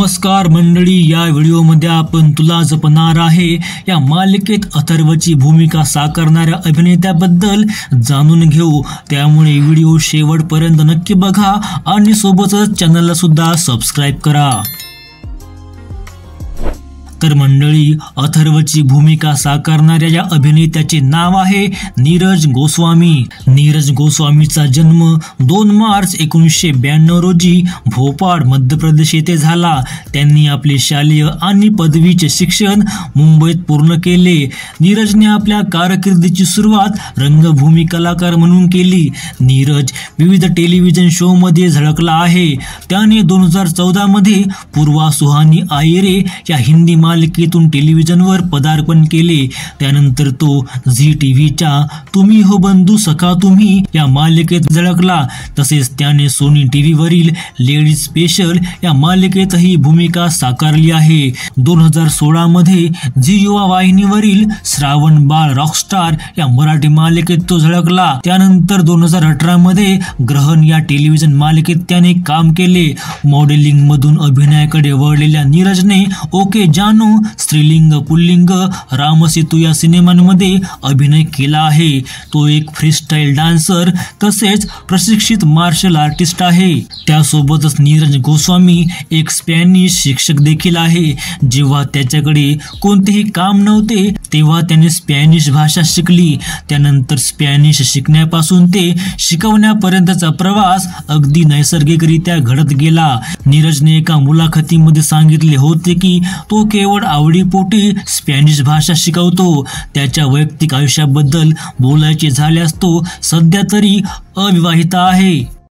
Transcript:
नमस्कार मंडळी, या व्हिडिओमध्ये आपण तुला जपणार आहे या मालिकेत अथर्वची भूमिका साकारणाऱ्या अभिनेत्याबद्दल जाणून घेऊ। त्यामुळे व्हिडिओ शेवटपर्यंत नक्की बघा आणि सोबतच चॅनलला सुद्धा सबस्क्राइब करा। तर मंडळी, अथर्वची भूमिका साकारणाऱ्या या अभिनेत्याचे नाव आहे नीरज गोस्वामी। नीरज गोस्वामीचा जन्म 2 मार्च 1992 रोजी भोपाळ मध्य प्रदेश येथे झाला। त्यांनी आपले शालेय आणि पदवीचे शिक्षण मुंबईत पूर्ण केले। नीरजने आपल्या कारकिर्दीची सुरुवात रंगभूमी कलाकार म्हणून केली। नीरज विविध टेलिव्हिजन शो मध्ये झळकला आहे। त्याने 2014 मध्ये पूर्वा सुहानी आयरे या हिंदी मालिकेतून टेलिव्हिजनवर पदार्पण केले। त्यानंतर तो झी टीव्हीच्या तुम्ही हो बंधू सखा तुम्ही या मालिकेत झळकला। तसेच त्याने सोनी टीव्हीवरील लेडीज स्पेशल या मालिकेतही भूमिका साकारली आहे। 2016 मध्ये झी युवा वाहिनीवरील श्रावण बाळ रॉकस्टार या मराठी मालिकेत तो झळकला। त्यानंतर 2018 मध्ये ग्रहण या टेलिव्हिजन मालिकेत त्याने काम केले। मॉडेलिंग मधून अभिनयाकडे वळलेल्या नीरजने ओके जानू, स्त्रीलिंग पुल्लिंग, रामसेतू या सिनेमांमध्ये अभिनय केला आहे। तो एक फ्रीस्टाईल डान्सर तसेच प्रशिक्षित मार्शल आर्टिस्ट आहे। त्यासोबतच नीरज गोस्वामी एक स्पॅनिश शिक्षक देखील आहे। जेव्हा त्याच्याकडे कोणतेही काम नव्हते तेव्हा त्याने स्पॅनिश भाषा शिकली। त्यानंतर स्पॅनिश शिकण्यापासून ते शिकवण्यापर्यंतचा प्रवास अगदी नैसर्गिकरित्या घडत गेला। नीरजने एका मुलाखतीमध्ये सांगितले होते की तो केवळ आवडीपोटी स्पॅनिश भाषा शिकवतो। त्याच्या वैयक्तिक आयुष्याबद्दल बोलायचे झाल्यास तो सध्या तरी अविवाहित आहे।